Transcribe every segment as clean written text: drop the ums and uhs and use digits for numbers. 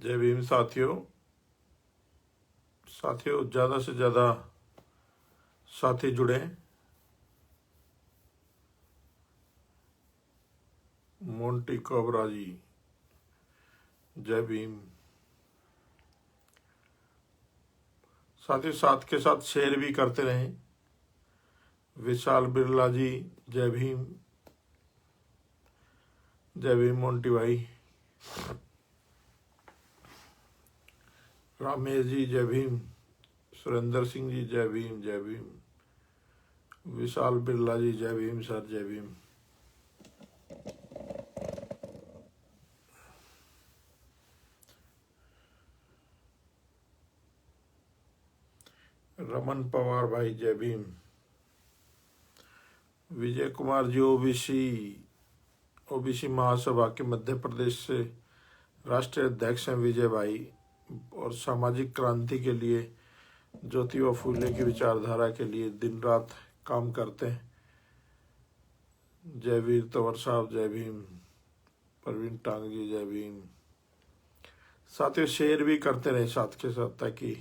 जय भीम साथियों। ज़्यादा से ज़्यादा साथी जुड़े। मोंटी कोबरा जी, जय भीम साथियों। साथ के साथ शेयर भी करते रहें। विशाल बिरला जी, जय भीम। जय भीम मोंटी भाई। रामेश जी, जय भीम। सुरेंद्र सिंह जी, जय भीम जय भीम। विशाल बिरला जी, जय भीम सर, जय भीम। रमन पवार भाई, जय भीम। विजय कुमार जी, ओबीसी महासभा के मध्य प्रदेश से राष्ट्रीय अध्यक्ष हैं विजय भाई, और सामाजिक क्रांति के लिए, ज्योतिबा फूले की विचारधारा के लिए दिन रात काम करते हैं। जय वीर तंवर साहब, जय भीम। प्रवीण टांग जी, जय भीम। साथियों शेयर भी करते रहे साथ के साथ, ताकि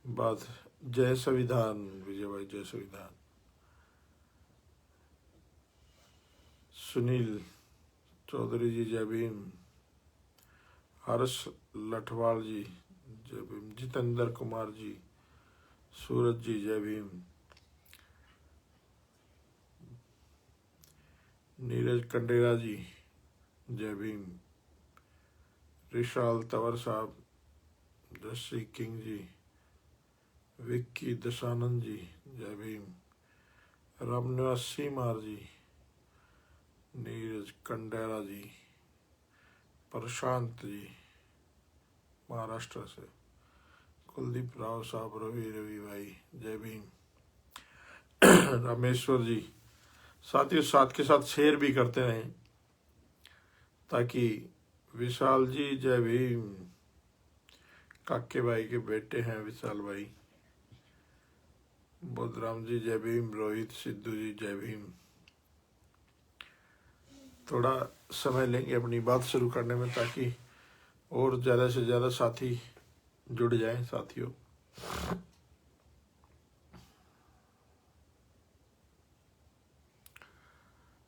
बात। जय संविधान विजय भाई, जय संविधान। सुनील चौधरी जी, जय भीम। हर्ष लठवाल जी, जय भीम। जितेंद्र कुमार जी, सूरज जी, जय भीम। नीरज कंडेरा जी, जय भीम। विशाल तंवर साहब, जस्सी किंग जी, विक्की दशानंद जी, जय भीम। रामनिवास सीमार जी, नीरज कंडेरा जी, प्रशांत जी महाराष्ट्र से, कुलदीप राव साहब, रवि भाई, जय भीम। रामेश्वर जी। साथियों साथ के साथ शेयर भी करते रहें, ताकि विशाल जी, जय भीम। काके भाई के बेटे हैं विशाल भाई। बुद्धराम जी, जय भीम। रोहित सिद्धू जी, जय भीम। थोड़ा समय लेंगे अपनी बात शुरू करने में, ताकि और ज़्यादा से ज़्यादा साथी जुड़ जाएं। साथियों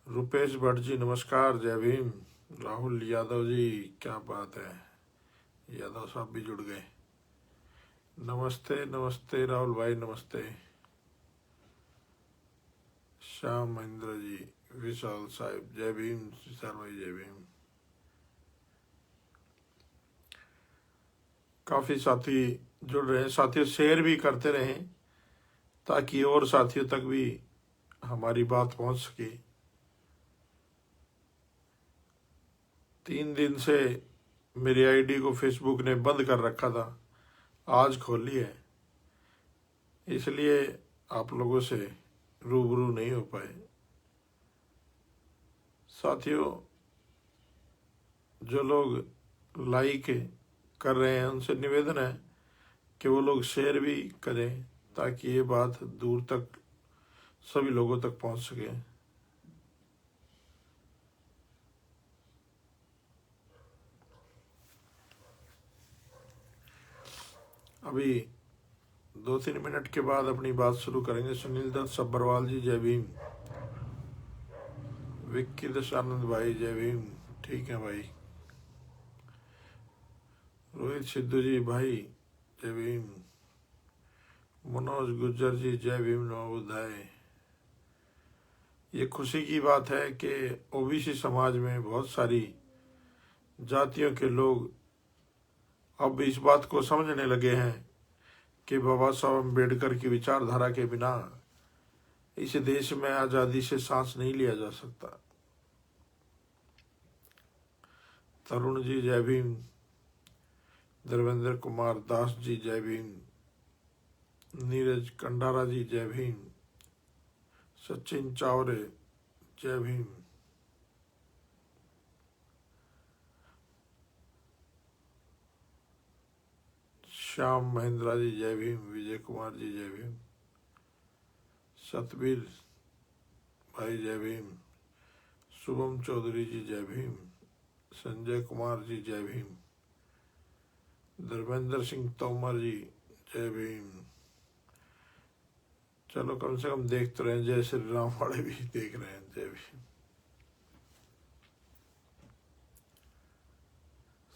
रुपेश भट्ट जी, नमस्कार, जय भीम। राहुल यादव जी, क्या बात है, यादव साहब भी जुड़ गए। नमस्ते नमस्ते राहुल भाई, नमस्ते। श्याम महेंद्र जी, विशाल साहिब, जय भीम। विशाल भाई, जय भीम। काफ़ी साथी जुड़ रहे हैं। साथियों शेयर भी करते रहें, ताकि और साथियों तक भी हमारी बात पहुंच सके। 3 दिन से मेरी आईडी को फेसबुक ने बंद कर रखा था, आज खोली है, इसलिए आप लोगों से रूबरू नहीं हो पाए। साथियों जो लोग लाइक कर रहे हैं, उनसे निवेदन है कि वो लोग शेयर भी करें, ताकि ये बात दूर तक सभी लोगों तक पहुंच सके। अभी 2-3 मिनट के बाद अपनी बात शुरू करेंगे। सुनील दत्त सब्बरवाल जी, जय भीम। विक्की दशानंद भाई, जय भीम। ठीक है भाई। रोहित सिद्धू जी भाई, जय भीम। मनोज गुज्जर जी, जय भीम, नमो बुद्धाय। ये खुशी की बात है कि ओबीसी समाज में बहुत सारी जातियों के लोग अब इस बात को समझने लगे हैं कि बाबा साहब अम्बेडकर की विचारधारा के बिना इस देश में आज़ादी से सांस नहीं लिया जा सकता। तरुण जी, जय भीम। देवेंद्र कुमार दास जी, जय भीम। नीरज कंडारा जी, जय भीम। सचिन चावरे, जय भीम। श्याम महेंद्रा जी, जय भीम। विजय कुमार जी, जय भीम। सतबीर भाई, जय भीम। शुभम चौधरी जी, जय भीम। संजय कुमार जी, जय भीम। धर्मेंद्र सिंह तोमर जी, जय भीम। चलो कम से कम देख तो रहे हैं, जय श्री राम वाले भी देख रहे हैं, जय भीम।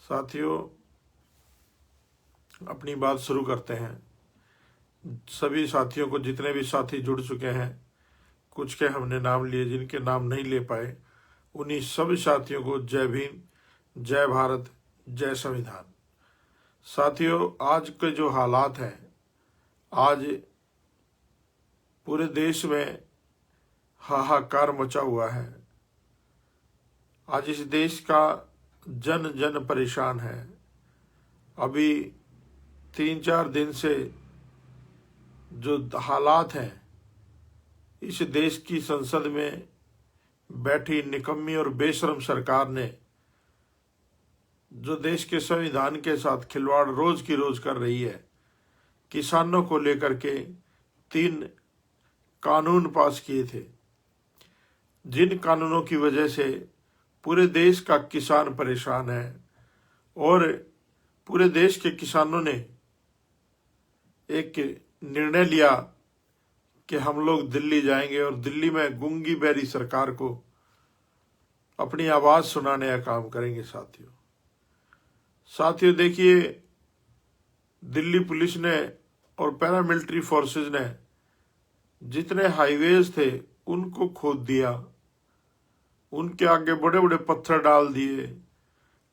साथियों, अपनी बात शुरू करते हैं। सभी साथियों को, जितने भी साथी जुड़ चुके हैं, कुछ के हमने नाम लिए, जिनके नाम नहीं ले पाए, उन्हीं सभी साथियों को जय भीम, जय भारत, जय संविधान। साथियों, आज के जो हालात हैं, आज पूरे देश में हाहाकार मचा हुआ है। आज इस देश का जन जन परेशान है। अभी 3-4 दिन से जो हालात हैं, इस देश की संसद में बैठी निकम्मी और बेशरम सरकार ने जो देश के संविधान के साथ खिलवाड़ रोज की रोज कर रही है, किसानों को लेकर के 3 कानून पास किए थे, जिन कानूनों की वजह से पूरे देश का किसान परेशान है। और पूरे देश के किसानों ने एक निर्णय लिया कि हम लोग दिल्ली जाएंगे और दिल्ली में गूंगी बहरी सरकार को अपनी आवाज सुनाने का काम करेंगे। साथियों देखिए, दिल्ली पुलिस ने और पैरामिलिट्री फोर्सेस ने जितने हाईवेज थे उनको खोद दिया, उनके आगे बड़े बड़े पत्थर डाल दिए,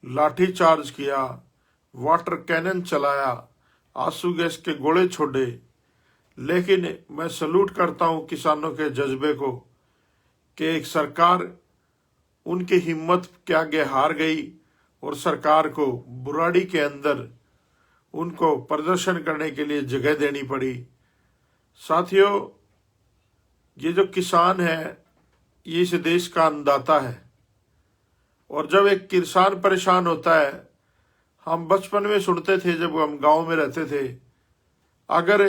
लाठी चार्ज किया, वाटर कैनन चलाया, आंसू गैस के गोले छोड़े। लेकिन मैं सल्यूट करता हूं किसानों के जज्बे को कि एक सरकार उनकी हिम्मत के आगे हार गई और सरकार को बुराड़ी के अंदर उनको प्रदर्शन करने के लिए जगह देनी पड़ी। साथियों, ये जो किसान है, ये इस देश का अन्नदाता है। और जब एक किसान परेशान होता है, हम बचपन में सुनते थे जब हम गांव में रहते थे, अगर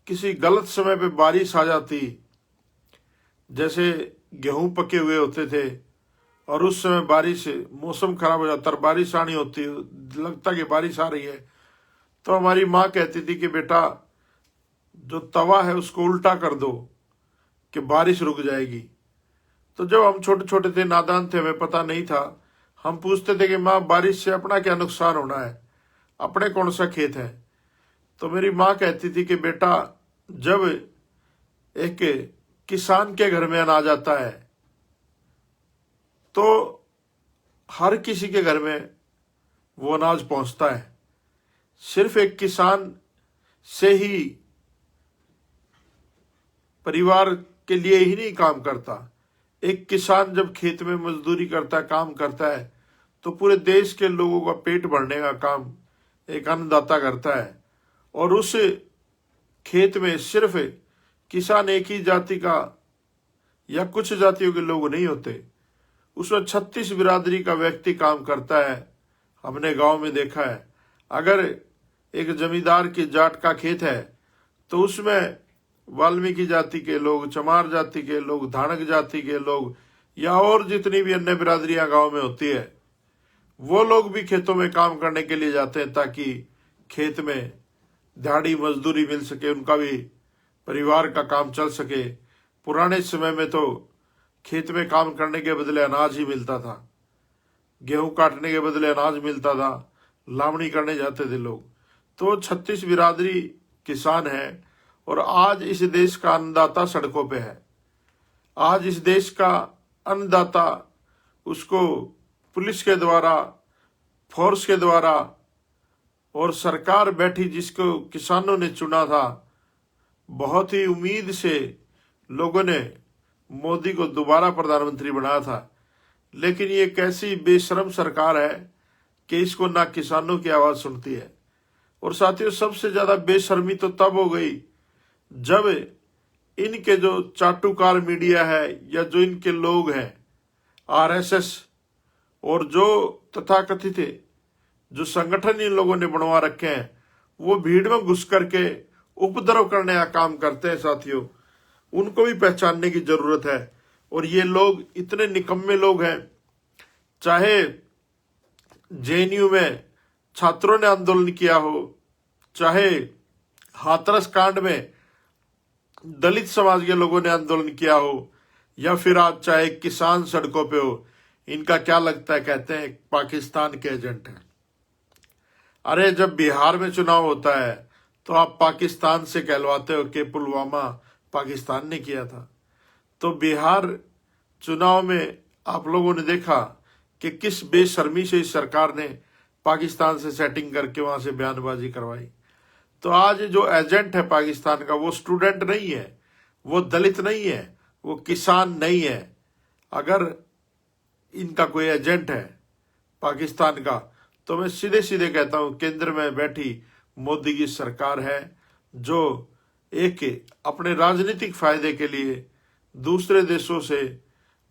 किसी गलत समय पे बारिश आ जाती, जैसे गेहूं पके हुए होते थे और उस समय बारिश, मौसम खराब हो जाता और बारिश आनी होती, लगता कि बारिश आ रही है, तो हमारी माँ कहती थी कि बेटा जो तवा है उसको उल्टा कर दो कि बारिश रुक जाएगी। तो जब हम छोटे छोटे थे, नादान थे, हमें पता नहीं था, हम पूछते थे कि माँ बारिश से अपना क्या नुकसान होना है, अपने कौन सा खेत है। तो मेरी माँ कहती थी कि बेटा जब एक किसान के घर में अनाज आता है तो हर किसी के घर में वो अनाज पहुंचता है, सिर्फ एक किसान से ही परिवार के लिए ही नहीं काम करता। एक किसान जब खेत में मजदूरी करता है, काम करता है, तो पूरे देश के लोगों का पेट भरने का काम एक अन्नदाता करता है। और उस खेत में सिर्फ किसान एक ही जाति का या कुछ जातियों के लोग नहीं होते, उसमें 36 बिरादरी का व्यक्ति काम करता है। हमने गांव में देखा है, अगर एक जमींदार की जाट का खेत है तो उसमें वाल्मीकि जाति के लोग, चमार जाति के लोग, धानक जाति के लोग या और जितनी भी अन्य बिरादरियां गांव में होती है, वो लोग भी खेतों में काम करने के लिए जाते हैं ताकि खेत में दिहाड़ी मजदूरी मिल सके, उनका भी परिवार का काम चल सके। पुराने समय में तो खेत में काम करने के बदले अनाज ही मिलता था, गेहूं काटने के बदले अनाज मिलता था, लावणी करने जाते थे लोग। तो 36 बिरादरी किसान है और आज इस देश का अन्नदाता सड़कों पे है। आज इस देश का अन्नदाता, उसको पुलिस के द्वारा, फोर्स के द्वारा और सरकार बैठी जिसको किसानों ने चुना था, बहुत ही उम्मीद से लोगों ने मोदी को दोबारा प्रधानमंत्री बनाया था। लेकिन ये कैसी बेशरम सरकार है कि इसको ना किसानों की आवाज सुनती है। और साथियों, सबसे ज्यादा बेशर्मी तो तब हो गई जब इनके जो चाटुकार मीडिया है या जो इनके लोग हैं आरएसएस और जो तथाकथित जो संगठन इन लोगों ने बनवा रखे हैं, वो भीड़ में घुस करके उपद्रव करने का काम करते हैं। साथियों, उनको भी पहचानने की जरूरत है। और ये लोग इतने निकम्मे लोग हैं, चाहे जेएनयू में छात्रों ने आंदोलन किया हो, चाहे हाथरस कांड में दलित समाज के लोगों ने आंदोलन किया हो, या फिर आज चाहे किसान सड़कों पे हो, इनका क्या लगता है? कहते हैं पाकिस्तान के एजेंट हैं। अरे जब बिहार में चुनाव होता है तो आप पाकिस्तान से कहलवाते हो कि पुलवामा पाकिस्तान ने किया था। तो बिहार चुनाव में आप लोगों ने देखा कि किस बेशर्मी से इस सरकार ने पाकिस्तान से सेटिंग करके वहां से बयानबाजी करवाई। तो आज जो एजेंट है पाकिस्तान का, वो स्टूडेंट नहीं है, वो दलित नहीं है, वो किसान नहीं है। अगर इनका कोई एजेंट है पाकिस्तान का, तो मैं सीधे सीधे कहता हूं केंद्र में बैठी मोदी की सरकार है, जो एक अपने राजनीतिक फायदे के लिए दूसरे देशों से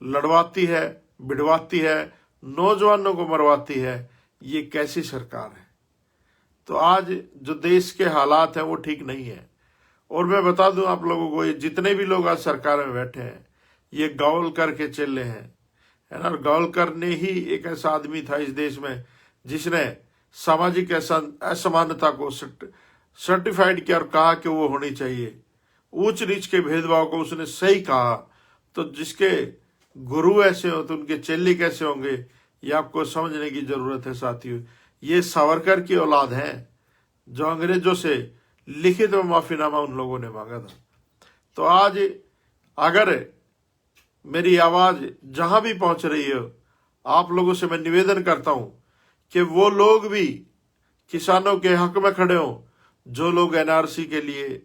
लड़वाती है, भिड़वाती है, नौजवानों को मरवाती है। ये कैसी सरकार है? तो आज जो देश के हालात हैं वो ठीक नहीं है। और मैं बता दूं आप लोगों को, ये जितने भी लोग आज सरकार में बैठे हैं, ये गावलकर के चेले हैं, है ना। गावलकर ने ही एक ऐसा आदमी था इस देश में जिसने सामाजिक असमानता को सर्टिफाइड किया और कहा कि वो होनी चाहिए। ऊंच नीच के भेदभाव को उसने सही कहा। तो जिसके गुरु ऐसे हो तो उनके चेले कैसे होंगे, ये आपको समझने की जरूरत है साथियों। ये सावरकर की औलाद है, जो अंग्रेजों से लिखित में माफीनामा उन लोगों ने मांगा था। तो आज अगर मेरी आवाज जहां भी पहुंच रही हो, आप लोगों से मैं निवेदन करता हूं कि वो लोग भी किसानों के हक में खड़े हों, जो लोग एनआरसी के लिए,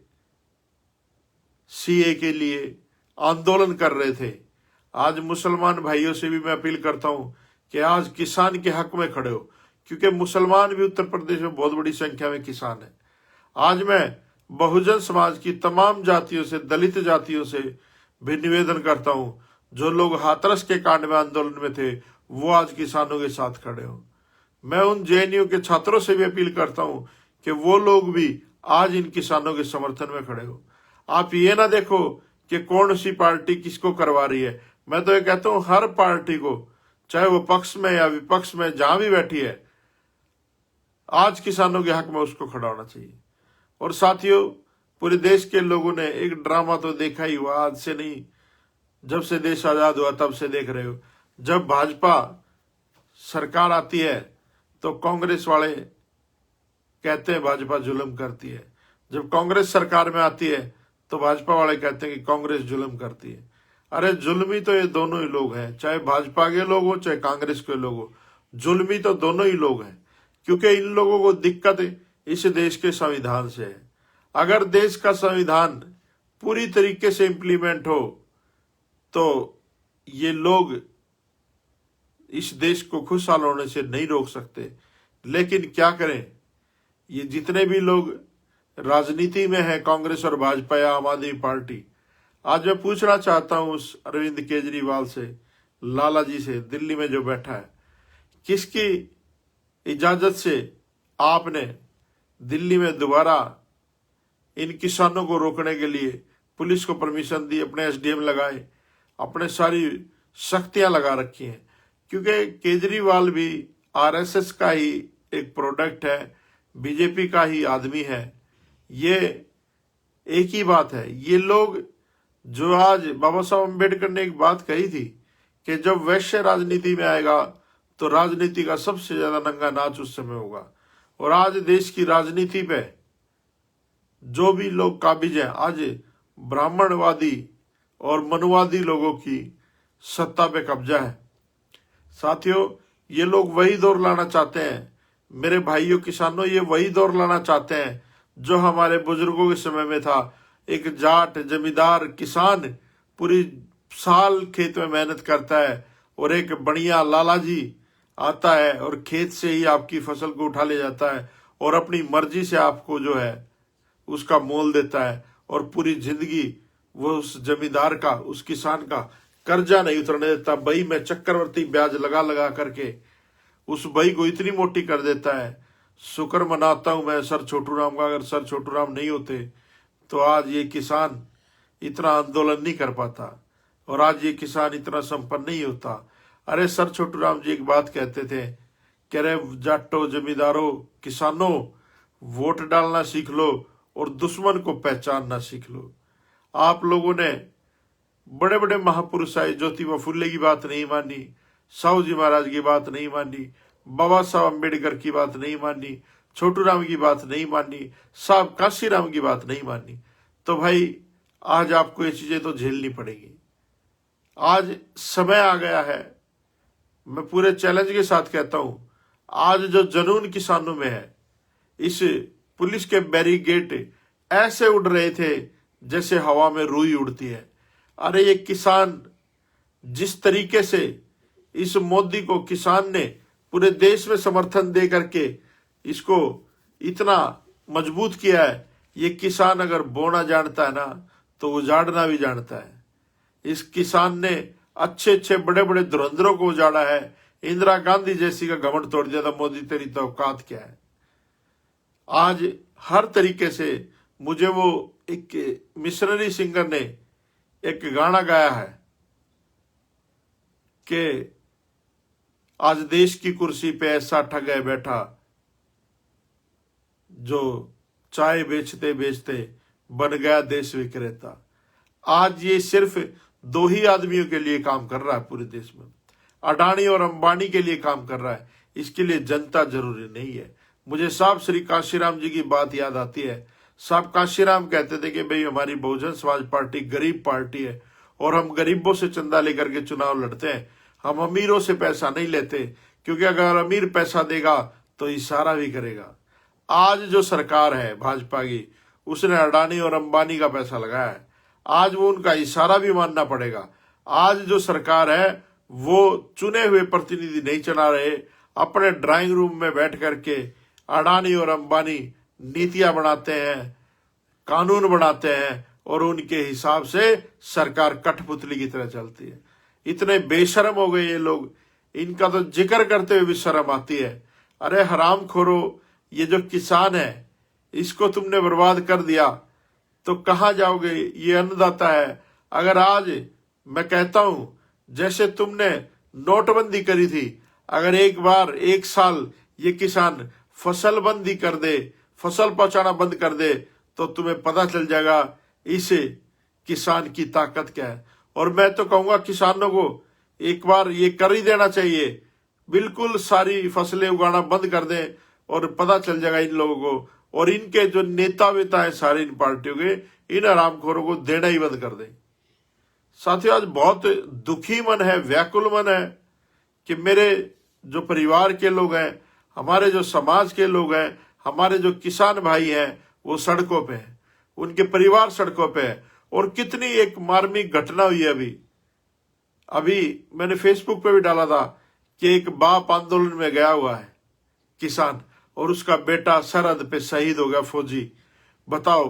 सीए के लिए आंदोलन कर रहे थे। आज मुसलमान भाइयों से भी मैं अपील करता हूं कि आज किसान के हक में खड़े हो, क्योंकि मुसलमान भी उत्तर प्रदेश में बहुत बड़ी संख्या में किसान है। आज मैं बहुजन समाज की तमाम जातियों से, दलित जातियों से भी निवेदन करता हूं, जो लोग हाथरस के कांड में आंदोलन में थे, वो आज किसानों के साथ खड़े हो। मैं उन जेएनयू के छात्रों से भी अपील करता हूं कि वो लोग भी आज इन किसानों के समर्थन में खड़े हो। आप ये ना देखो कि कौन सी पार्टी किसको करवा रही है। मैं तो ये कहता हूं हर पार्टी को, चाहे वो पक्ष में या विपक्ष में जहां भी बैठी है, आज किसानों के हक में उसको खड़ा होना चाहिए। और साथियों, पूरे देश के लोगों ने एक ड्रामा तो देखा ही हुआ, आज से नहीं, जब से देश आजाद हुआ तब से देख रहे हो। जब भाजपा सरकार आती है तो कांग्रेस वाले कहते हैं भाजपा जुल्म करती है। जब कांग्रेस सरकार में आती है तो भाजपा वाले कहते हैं कि कांग्रेस जुल्म करती है। अरे जुल्मी तो ये दोनों ही लोग हैं, चाहे भाजपा के लोग हो चाहे कांग्रेस के लोग हो, जुल्मी तो दोनों ही लोग हैं। क्योंकि इन लोगों को दिक्कत इस देश के संविधान से है। अगर देश का संविधान पूरी तरीके से इम्प्लीमेंट हो तो ये लोग इस देश को खुशहाल होने से नहीं रोक सकते। लेकिन क्या करें, ये जितने भी लोग राजनीति में है, कांग्रेस और भाजपा या आम आदमी पार्टी, आज मैं पूछना चाहता हूं उस अरविंद केजरीवाल से, लाला जी से, दिल्ली में जो बैठा है, किसकी इजाजत से आपने दिल्ली में दोबारा इन किसानों को रोकने के लिए पुलिस को परमिशन दी, अपने एसडीएम लगाए, अपने सारी शक्तियां लगा रखी हैं? क्योंकि केजरीवाल भी आरएसएस का ही एक प्रोडक्ट है, बीजेपी का ही आदमी है। ये एक ही बात है। ये लोग जो आज बाबा साहब अम्बेडकर ने एक बात कही थी कि जब वैश्य राजनीति में आएगा तो राजनीति का सबसे ज्यादा नंगा नाच उस समय होगा। और आज देश की राजनीति पे जो भी लोग काबिज हैं, आज ब्राह्मणवादी और मनुवादी लोगों की सत्ता पे कब्जा है। साथियों, ये लोग वही दौर लाना चाहते हैं, मेरे भाइयों किसानों, ये वही दौर लाना चाहते हैं जो हमारे बुजुर्गों के समय में था। एक जाट जमींदार किसान पूरी साल खेत में मेहनत करता है और एक बढ़िया लाला जी आता है और खेत से ही आपकी फसल को उठा ले जाता है और अपनी मर्जी से आपको जो है उसका मोल देता है। और पूरी जिंदगी वो उस जमींदार का, उस किसान का कर्जा नहीं उतरने देता। बही में चक्रवर्ती ब्याज लगा लगा करके उस बही को इतनी मोटी कर देता है। शुक्र मनाता हूं मैं सर छोटू राम का, अगर सर छोटू राम नहीं होते तो आज ये किसान इतना आंदोलन नहीं कर पाता और आज ये किसान इतना संपन्न नहीं होता। अरे सर छोटू राम जी एक बात कहते थे कह रहे जाटो, जमींदारों, किसानों, वोट डालना सीख लो और दुश्मन को पहचानना सीख लो। आप लोगों ने बड़े बड़े महापुरुष आए, ज्योतिबा फुले की बात नहीं मानी, साहू जी महाराज की बात नहीं मानी, बाबा साहब अम्बेडकर की बात नहीं मानी, छोटू राम की बात नहीं मानी, साहब काशीराम की बात नहीं मानी। तो भाई आज आपको ये चीजें तो झेलनी पड़ेगी। आज समय आ गया है, मैं पूरे चैलेंज के साथ कहता हूं, आज जो जुनून किसानों में है, इस पुलिस के बैरिकेड ऐसे उड़ रहे थे जैसे हवा में रुई उड़ती है। अरे ये किसान, जिस तरीके से इस मोदी को किसान ने पूरे देश में समर्थन दे करके इसको इतना मजबूत किया है, ये किसान अगर बोना जानता है ना तो उजाड़ना भी जानता है। इस किसान ने अच्छे अच्छे बड़े बड़े धुरंधरों को उजाड़ा है। इंदिरा गांधी जैसी का घमंड तोड़ दिया था। मोदी तेरी तो औकात क्या है। आज हर तरीके से मुझे वो एक मिशनरी सिंगर ने एक गाना गाया है कि आज देश की कुर्सी पे ऐसा ठग है बैठा, जो चाय बेचते बेचते बन गया देश विक्रेता। आज ये सिर्फ दो ही आदमियों के लिए काम कर रहा है पूरे देश में, अडानी और अंबानी के लिए काम कर रहा है। इसके लिए जनता जरूरी नहीं है। मुझे साहब श्री काशीराम जी की बात याद आती है। साहब काशीराम कहते थे कि भाई हमारी बहुजन समाज पार्टी गरीब पार्टी है और हम गरीबों से चंदा लेकर के चुनाव लड़ते हैं, हम अमीरों से पैसा नहीं लेते, क्योंकि अगर अमीर पैसा देगा तो इशारा भी करेगा। आज जो सरकार है भाजपा की, उसने अडानी और अंबानी का पैसा लगाया है, आज वो उनका इशारा भी मानना पड़ेगा। आज जो सरकार है वो चुने हुए प्रतिनिधि नहीं चला रहे, अपने ड्राइंग रूम में बैठ करके अडानी और अंबानी नीतियां बनाते हैं, कानून बनाते हैं और उनके हिसाब से सरकार कठपुतली की तरह चलती है। इतने बेशर्म हो गए ये लोग, इनका तो जिक्र करते हुए भी शर्म आती है। अरे हराम खोरो, ये जो किसान है इसको तुमने बर्बाद कर दिया तो कहां जाओगे। ये अन्नदाता है। अगर आज मैं कहता हूं जैसे तुमने नोटबंदी करी थी, अगर एक बार एक साल ये किसान फसल बंदी कर दे, फसल पहुंचाना बंद कर दे, तो तुम्हें पता चल जाएगा इस किसान की ताकत क्या है। और मैं तो कहूंगा किसानों को एक बार ये कर ही देना चाहिए, बिल्कुल सारी फसलें उगाना बंद कर दें और पता चल जाएगा इन लोगों को। और इनके जो नेता वेता है सारे इन पार्टियों के, इन हरामखोरों को देना ही बंद कर दें। साथियों आज बहुत दुखी मन है, व्याकुल मन है कि मेरे जो परिवार के लोग हैं, हमारे जो समाज के लोग हैं, हमारे जो किसान भाई हैं, वो सड़कों पे हैं, उनके परिवार सड़कों पे है। और कितनी एक मार्मिक घटना हुई है। अभी मैंने फेसबुक पे भी डाला था कि एक बाप आंदोलन में गया हुआ है किसान, और उसका बेटा सरहद पे शहीद हो गया फौजी। बताओ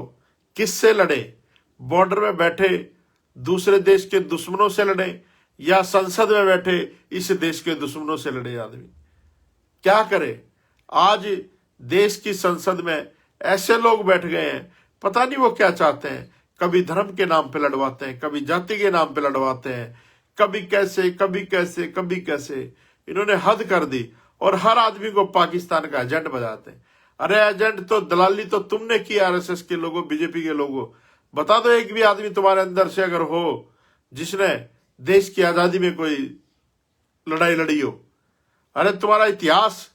किससे लड़े, बॉर्डर में बैठे दूसरे देश के दुश्मनों से लड़े या संसद में बैठे इस देश के दुश्मनों से लड़े। आदमी क्या करे। आज देश की संसद में ऐसे लोग बैठ गए हैं, पता नहीं वो क्या चाहते हैं। कभी धर्म के नाम पे लड़वाते हैं, कभी जाति के नाम पे लड़वाते हैं, कभी कैसे कभी कैसे कभी कैसे। इन्होंने हद कर दी और हर आदमी को पाकिस्तान का एजेंट बजाते हैं। अरे एजेंट तो दलाली तो तुमने की, आरएसएस के लोगों, बीजेपी के लोगों। बता दो एक भी आदमी तुम्हारे अंदर से अगर हो जिसने देश की आजादी में कोई लड़ाई लड़ी हो। अरे तुम्हारा इतिहास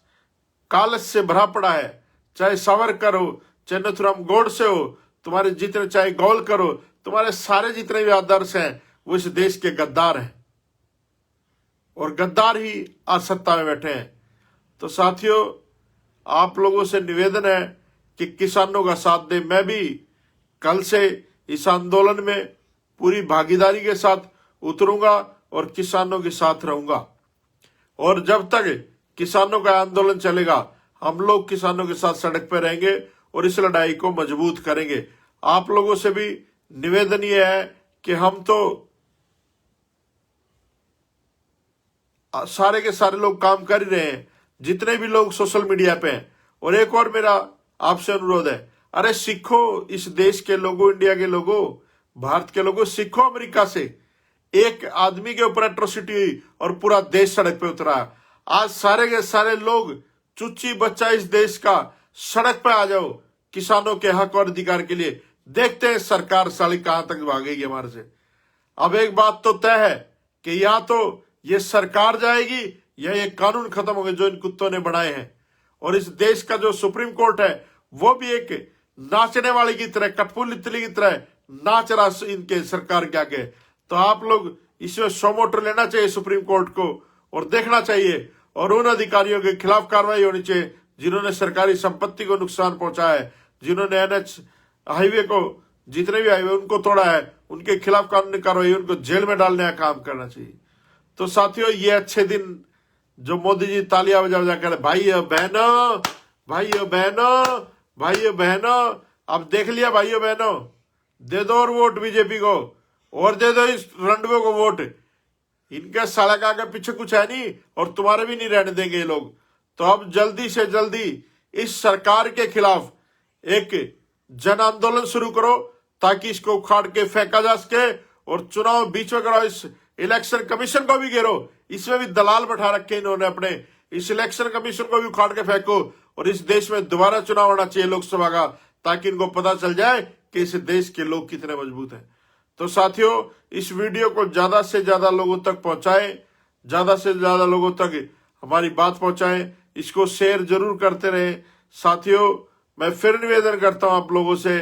कालच से भरा पड़ा है, चाहे सावरकर हो, चाहे नथुराम गोडसे हो, तुम्हारे जितने, चाहे गोलकर हो, तुम्हारे सारे जितने भी आदर्श हैं वो इस देश के गद्दार हैं और गद्दार ही आज सत्ता में बैठे हैं। तो साथियों आप लोगों से निवेदन है कि किसानों का साथ दें। मैं भी कल से इस आंदोलन में पूरी भागीदारी के साथ उतरूंगा और किसानों के साथ रहूंगा। और जब तक किसानों का आंदोलन चलेगा हम लोग किसानों के साथ सड़क पर रहेंगे और इस लड़ाई को मजबूत करेंगे। आप लोगों से भी निवेदन यह है कि हम तो सारे के सारे लोग काम कर ही रहे हैं, जितने भी लोग सोशल मीडिया पे हैं। और एक और मेरा आपसे अनुरोध है, अरे सीखो इस देश के लोगों, इंडिया के लोगों, भारत के लोगों, सीखो अमेरिका से। एक आदमी के ऊपर एट्रोसिटी हुई और पूरा देश सड़क पे उतरा। आज सारे के सारे लोग चुच्ची बच्चा इस देश का सड़क पे आ जाओ किसानों के हक और अधिकार के लिए। देखते हैं सरकार साली कहां तक भागेगी हमारे से। अब एक बात तो तय है कि या तो ये सरकार जाएगी या ये कानून खत्म हो गए जो इन कुत्तों ने बनाए हैं। और इस देश का जो सुप्रीम कोर्ट है वो भी एक नाचने वाली की तरह, कठपुतली की तरह नाच रहा इनके सरकार के आगे। तो आप लोग इसमें सोमोटो लेना चाहिए सुप्रीम कोर्ट को और देखना चाहिए और उन अधिकारियों के खिलाफ कार्रवाई होनी चाहिए जिन्होंने सरकारी संपत्ति को नुकसान पहुंचाया है, जिन्होंने एनएच हाईवे को, जितने भी हाईवे उनको तोड़ा है, उनके खिलाफ कानूनी कार्रवाई, उनको जेल में डालने का काम करना चाहिए। तो साथियों, ये अच्छे दिन जो मोदी जी तालियां बजा बजा कर भाइयों बहनों, भाइयों बहनों, भाइयों बहनों, अब देख लिया भाइयों बहनों, दे दो और वोट बीजेपी को और दे दो इस रंडवे को वोट। इनका साला का आगे पीछे कुछ है नहीं और तुम्हारे भी नहीं रहने देंगे ये लोग। तो अब जल्दी से जल्दी इस सरकार के खिलाफ एक जन आंदोलन शुरू करो ताकि इसको उखाड़ के फेंका जा सके और चुनाव बीच में कराओ। इस इलेक्शन कमीशन को भी घेरो, इसमें भी दलाल बैठा रखे इन्होंने अपने। इस इलेक्शन कमीशन को भी उखाड़ के फेंको और इस देश में दोबारा चुनाव होना चाहिए लोकसभा का, ताकि इनको पता चल जाए कि इस देश के लोग कितने मजबूत हैं। तो साथियों, इस वीडियो को ज्यादा से ज्यादा लोगों तक पहुंचाएं, ज्यादा से ज्यादा लोगों तक हमारी बात पहुंचाएं, इसको शेयर जरूर करते रहें। साथियों, मैं फिर निवेदन करता हूं आप लोगों से,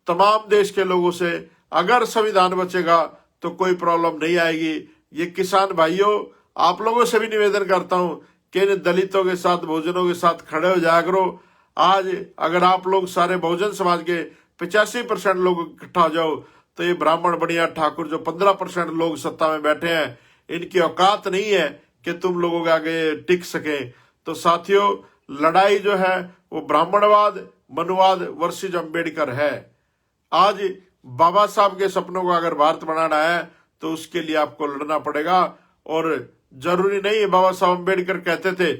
तमाम देश के लोगों से, अगर संविधान बचेगा तो कोई प्रॉब्लम नहीं आएगी। ये किसान भाइयों, आप लोगों से भी निवेदन करता हूं कि इन दलितों के साथ, बहुजनों के साथ खड़े हो जाया करो। आज अगर आप लोग सारे बहुजन समाज के 85% लोग इकट्ठा हो जाओ तो ये ब्राह्मण बनिया ठाकुर जो 15% लोग सत्ता में बैठे हैं, इनकी औकात नहीं है कि तुम लोगों के आगे टिक सके। तो साथियों, लड़ाई जो है वो ब्राह्मणवाद, मनुवाद वर्सेस अम्बेडकर है। आज बाबा साहब के सपनों को अगर भारत बनाना है तो उसके लिए आपको लड़ना पड़ेगा। और जरूरी नहीं है, बाबा साहब अम्बेडकर कहते थे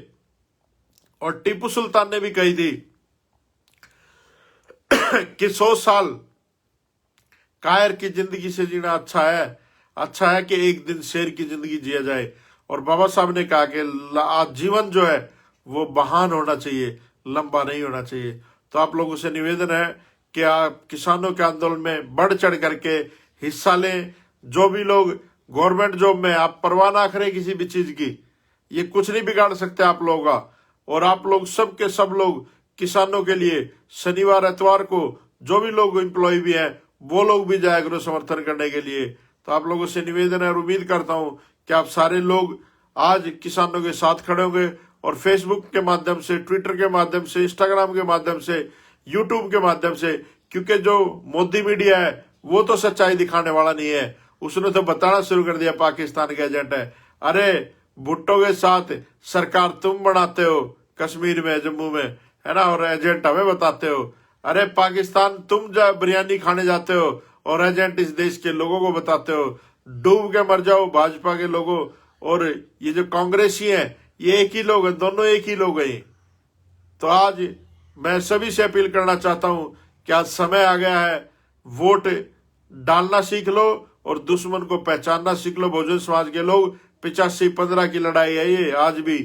और टीपू सुल्तान ने भी कही थी कि 100 साल कायर की जिंदगी से जीना अच्छा है कि एक दिन शेर की जिंदगी जिया जाए। और बाबा साहब ने कहा कि जीवन जो है वो महान होना चाहिए, लंबा नहीं होना चाहिए। तो आप लोगों से निवेदन है कि आप किसानों के आंदोलन में बढ़ चढ़ करके हिस्सा लें। जो भी लोग गवर्नमेंट जॉब में, आप परवाह ना करें किसी भी चीज की, ये कुछ नहीं बिगाड़ सकते आप लोगों का। और आप लोग सब के सब लोग किसानों के लिए शनिवार एतवार को जो भी लोग एम्प्लॉय भी हैं वो लोग भी जाया करो समर्थन करने के लिए। तो आप लोगों से निवेदन है और उम्मीद करता हूं कि आप सारे लोग आज किसानों के साथ खड़े होंगे और फेसबुक के माध्यम से, ट्विटर के माध्यम से, इंस्टाग्राम के माध्यम से, यूट्यूब के माध्यम से। क्योंकि जो मोदी मीडिया है वो तो सच्चाई दिखाने वाला नहीं है, उसने तो बताना शुरू कर दिया पाकिस्तान के एजेंट है। अरे भुट्टो के साथ सरकार तुम बनाते हो कश्मीर में, जम्मू में, है ना, और एजेंट हमें बताते हो। अरे पाकिस्तान तुम बिरयानी खाने जाते हो और एजेंट इस देश के लोगों को बताते हो। डूब के मर जाओ भाजपा के लोगों। और ये जो कांग्रेसी हैं ये एक ही लोग हैं, दोनों एक ही लोग हैं। तो आज मैं सभी से अपील करना चाहता हूं कि आज समय आ गया है, वोट डालना सीख लो और दुश्मन को पहचानना सीख लो। बहुजन समाज के लोग 85-15 की लड़ाई है ये आज भी।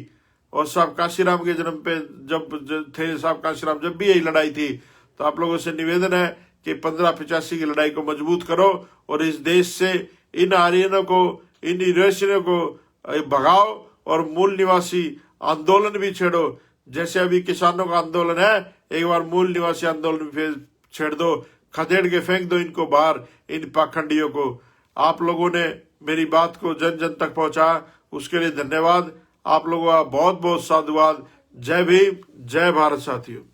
और साहब काशीराम के जन्म पे जब थे साहब काशीराम, जब भी यही लड़ाई थी। तो आप लोगों से निवेदन है कि 1585 की लड़ाई को मजबूत करो और इस देश से इन आर्यनों को, इन यूरेशियनों को भगाओ और मूल निवासी आंदोलन भी छेड़ो। जैसे अभी किसानों का आंदोलन है, एक बार मूल निवासी आंदोलन भी छेड़ दो, खदेड़ के फेंक दो इनको बाहर, इन पाखंडियों को। आप लोगों ने मेरी बात को जन जन तक पहुंचा, उसके लिए धन्यवाद। आप लोगों का बहुत बहुत साधुवाद। जय भीम, जय भारत साथियों।